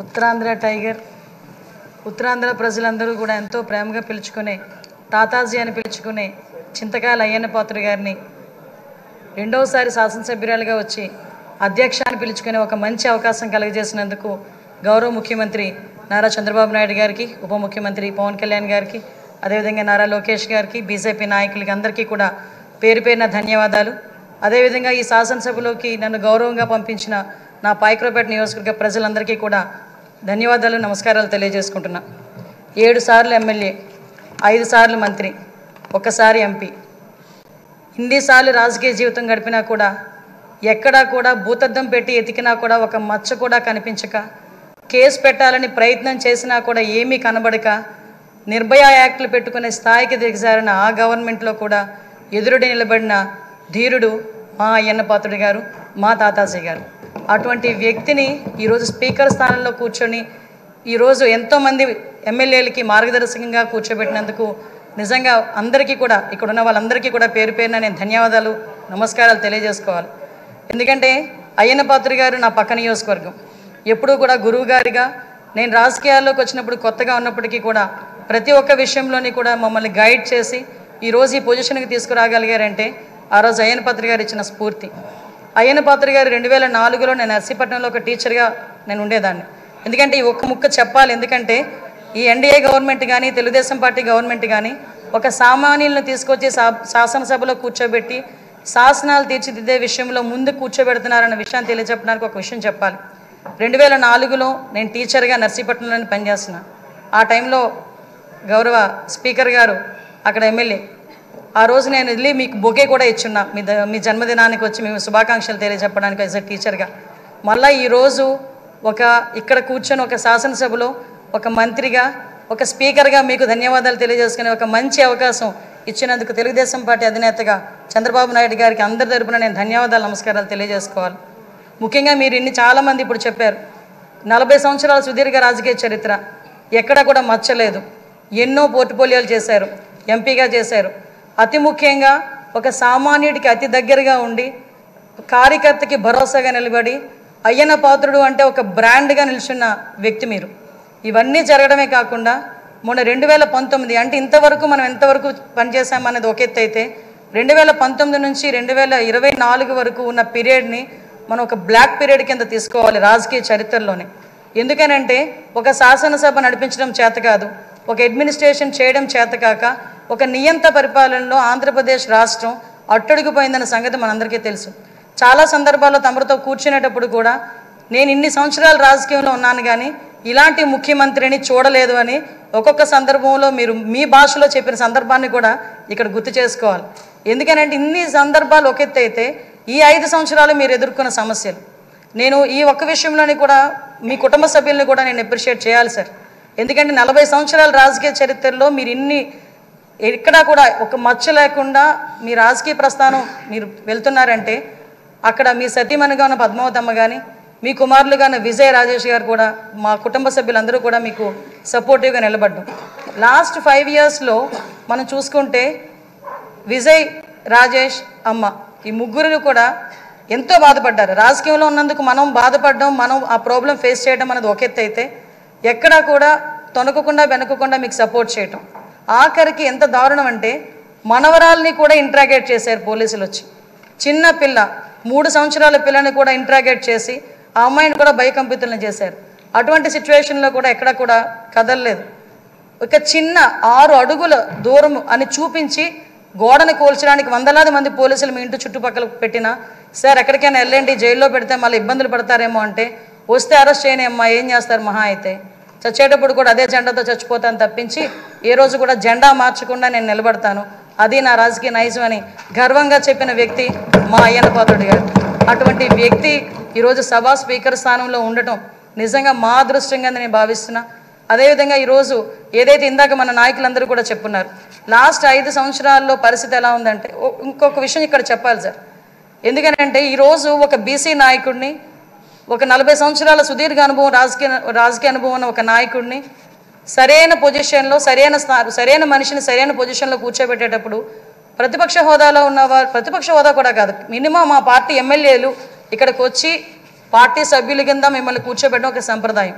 Uttarandhra tiger Uttarandhra ప్రజలందరూ కూడా ఎంతో ప్రేమగా పిలుచుకునే తాతాజీ అని పిలుచుకునే చింతకాయల అయ్యన్న పాత్రుడు గారిని రెండోసారి శాసనసభ్యురాలుగా వచ్చి అధ్యక్షాన్ని పిలుచుకునే ఒక మంచి అవకాశం కలుగజేసినందుకు గౌరవ ముఖ్యమంత్రి నారా చంద్రబాబు నాయుడు గారికి, ఉప ముఖ్యమంత్రి పవన్ కళ్యాణ్ గారికి, అదేవిధంగా నారా లోకేష్ గారికి, బీజేపీ నాయకులకి అందరికీ కూడా పేరు పేరున ధన్యవాదాలు. అదేవిధంగా ఈ శాసనసభలోకి నన్ను గౌరవంగా పంపించిన నా పాయకరావుపేట నియోజకవర్గ ప్రజలందరికీ కూడా ధన్యవాదాలు, నమస్కారాలు తెలియజేసుకుంటున్నా. 7 సార్లు ఎమ్మెల్యే, 5 సార్లు మంత్రి, 1 సారి ఎంపీ, ఇన్నిసార్లు రాజకీయ జీవితం గడిపినా కూడా ఎక్కడా కూడా భూతద్దం పెట్టి ఎతికినా కూడా ఒక మచ్చ కూడా కనిపించక, కేసు పెట్టాలని ప్రయత్నం చేసినా కూడా ఏమీ కనబడక, నిర్భయ యాక్ట్లు పెట్టుకునే స్థాయికి దిగజారిన ఆ గవర్నమెంట్లో కూడా ఎదురుడి నిలబడిన ధీరుడు మా అయ్యన్న పాత్రుడు గారు, మా తాతాజీ గారు. అటువంటి వ్యక్తిని ఈరోజు స్పీకర్ స్థానంలో కూర్చొని ఈరోజు ఎంతోమంది ఎమ్మెల్యేలకి మార్గదర్శకంగా కూర్చోబెట్టినందుకు నిజంగా అందరికీ కూడా, ఇక్కడ ఉన్న వాళ్ళందరికీ కూడా పేరు పేరున నేను ధన్యవాదాలు, నమస్కారాలు తెలియజేసుకోవాలి. ఎందుకంటే అయ్యన్న పాత్రుడు గారు నా పక్క నియోజకవర్గం. ఎప్పుడూ కూడా గురువు గారిగా నేను రాజకీయాల్లోకి వచ్చినప్పుడు కొత్తగా ఉన్నప్పటికీ కూడా ప్రతి ఒక్క విషయంలోని కూడా మమ్మల్ని గైడ్ చేసి ఈరోజు ఈ పొజిషన్కి తీసుకురాగలిగారంటే ఆ రోజు అయ్యన్న పాత్రుడు గారు ఇచ్చిన స్ఫూర్తి. అయ్యన్న పాత్రుడు గారు 2004లో నేను నర్సీపట్నంలో ఒక టీచర్గా నేను ఉండేదాన్ని. ఎందుకంటే ఈ ఒక్క ముక్క చెప్పాలి, ఎందుకంటే ఈ ఎన్డీఏ గవర్నమెంట్ కానీ తెలుగుదేశం పార్టీ గవర్నమెంట్ కానీ ఒక సామాన్యులను తీసుకొచ్చి శాసనసభలో కూర్చోబెట్టి శాసనాలు తీర్చిదిద్దే విషయంలో ముందు కూర్చోబెడుతున్నారన్న విషయాన్ని తెలియజెప్పడానికి ఒక విషయం చెప్పాలి. 2004లో నేను టీచర్గా నర్సీపట్నంలో పనిచేస్తున్నా. ఆ టైంలో గౌరవ స్పీకర్ గారు అక్కడ ఎమ్మెల్యే. ఆ రోజు నేను వెళ్ళి మీకు బొకే కూడా ఇచ్చున్నా, మీ జన్మదినానికి వచ్చి మేము శుభాకాంక్షలు తెలియజెప్పడానికి యాజ్ ఎ టీచర్గా. మళ్ళీ ఈరోజు ఇక్కడ కూర్చొని ఒక శాసనసభలో ఒక మంత్రిగా, ఒక స్పీకర్గా మీకు ధన్యవాదాలు తెలియజేసుకునే ఒక మంచి అవకాశం ఇచ్చినందుకు తెలుగుదేశం పార్టీ అధినేతగా చంద్రబాబు నాయుడు గారికి అందరి తరపున నేను ధన్యవాదాలు, నమస్కారాలు తెలియజేసుకోవాలి. ముఖ్యంగా మీరు చాలామంది ఇప్పుడు చెప్పారు, 40 సంవత్సరాల సుదీర్ఘ రాజకీయ చరిత్ర, ఎక్కడా కూడా మచ్చలేదు, ఎన్నో పోర్ట్ఫోలియోలు చేశారు, ఎంపీగా చేశారు. అతి ముఖ్యంగా ఒక సామాన్యుడికి అతి దగ్గరగా ఉండి కార్యకర్తకి భరోసాగా నిలబడి అయ్యన్న పాత్రుడు అంటే ఒక బ్రాండ్గా నిల్చున్న వ్యక్తి మీరు. ఇవన్నీ జరగడమే కాకుండా మొన్న 2019 అంటే ఇంతవరకు మనం ఎంతవరకు పనిచేసామనేది ఒక ఎత్తు అయితే 2019 నుంచి 2024 వరకు ఉన్న పీరియడ్ని మనం ఒక బ్లాక్ పీరియడ్ కింద తీసుకోవాలి రాజకీయ చరిత్రలోనే. ఎందుకనంటే ఒక శాసనసభ నడిపించడం చేత కాదు, ఒక అడ్మినిస్ట్రేషన్ చేయడం చేత కాక ఒక నియంత పరిపాలనలో ఆంధ్రప్రదేశ్ రాష్ట్రం అట్టడుగుపోయిందన్న సంగతి మనందరికీ తెలుసు. చాలా సందర్భాల్లో తమరితో కూర్చునేటప్పుడు కూడా నేను ఇన్ని సంవత్సరాలు రాజకీయంలో ఉన్నాను కానీ ఇలాంటి ముఖ్యమంత్రిని చూడలేదు అని ఒక్కొక్క సందర్భంలో మీరు మీ భాషలో చెప్పిన సందర్భాన్ని కూడా ఇక్కడ గుర్తు చేసుకోవాలి. ఎందుకనంటే ఇన్ని సందర్భాలు ఒక ఎత్తు అయితే ఈ 5 సంవత్సరాలు మీరు ఎదుర్కొన్న సమస్యలు, నేను ఈ ఒక్క విషయంలోని కూడా మీ కుటుంబ సభ్యుల్ని కూడా నేను అప్రిషియేట్ చేయాలి సార్. ఎందుకంటే 40 సంవత్సరాల రాజకీయ చరిత్రలో మీరు ఎక్కడా కూడా ఒక మచ్చ లేకుండా మీ రాజకీయ ప్రస్థానం మీరు వెళ్తున్నారంటే అక్కడ మీ సతీమణిగా ఉన్న పద్మావతమ్మ కానీ, మీ కుమారులుగా ఉన్న విజయ్ రాజేష్ గారు కూడా, మా కుటుంబ సభ్యులందరూ కూడా మీకు సపోర్టివ్గా నిలబడ్డాం. లాస్ట్ 5 ఇయర్స్లో మనం చూసుకుంటే విజయ్, రాజేష్, అమ్మ ఈ ముగ్గురు కూడా ఎంతో బాధపడ్డారు. రాజకీయంలో ఉన్నందుకు మనం బాధపడడం, మనం ఆ ప్రాబ్లం ఫేస్ చేయడం అనేది ఒక ఎత్తు అయితే ఎక్కడా కూడా తొనకకుండా వెనకకుండా మీకు సపోర్ట్ చేయటం. ఆఖరికి ఎంత దారుణం అంటే మనవరాల్ని కూడా ఇంట్రాగేట్ చేశారు పోలీసులు వచ్చి. చిన్న పిల్ల 3 సంవత్సరాల పిల్లని కూడా ఇంట్రాగేట్ చేసి ఆ అమ్మాయిని కూడా భయకంపితులను చేశారు. అటువంటి సిచ్యువేషన్లో కూడా ఎక్కడ కూడా కదలలేదు. ఒక చిన్న 6 అడుగుల దూరం అని చూపించి గోడని కూల్చడానికి వందలాది మంది పోలీసులు మీ ఇంటి చుట్టుపక్కల పెట్టినా సార్ ఎక్కడికైనా వెళ్ళండి, జైల్లో పెడితే మళ్ళీ ఇబ్బందులు పడతారేమో అంటే వస్తే అరెస్ట్ చేయని అమ్మా ఏం చేస్తారు, మహా అయితే చచ్చేటప్పుడు కూడా అదే జెండాతో చచ్చిపోతాను తప్పించి ఏ రోజు కూడా జెండా మార్చకుండా నేను నిలబడతాను, అది నా రాజకీయ నైజం అని గర్వంగా చెప్పిన వ్యక్తి మా అయ్యన్న పాత్రుడు గారు. అటువంటి వ్యక్తి ఈరోజు సభా స్పీకర్ స్థానంలో ఉండటం నిజంగా మా అదృష్టంగా నేను భావిస్తున్నా. అదేవిధంగా ఈరోజు ఏదైతే ఇందాక మన నాయకులందరూ కూడా చెప్పున్నారు, లాస్ట్ 5 సంవత్సరాల్లో పరిస్థితి ఎలా ఉందంటే ఇంకొక విషయం ఇక్కడ చెప్పాలి సార్. ఎందుకంటే ఈరోజు ఒక బీసీ నాయకుడిని, ఒక 40 సంవత్సరాల సుదీర్ఘ అనుభవం రాజకీయ అనుభవం ఉన్న ఒక నాయకుడిని సరైన పొజిషన్లో సరైన మనిషిని సరైన పొజిషన్లో కూర్చోబెట్టేటప్పుడు ప్రతిపక్ష హోదాలో ఉన్నవారు, ప్రతిపక్ష హోదా కూడా కాదు, మినిమం మా పార్టీ ఎమ్మెల్యేలు ఇక్కడికి వచ్చి పార్టీ సభ్యుల కింద మిమ్మల్ని కూర్చోబెట్టడం ఒక సంప్రదాయం.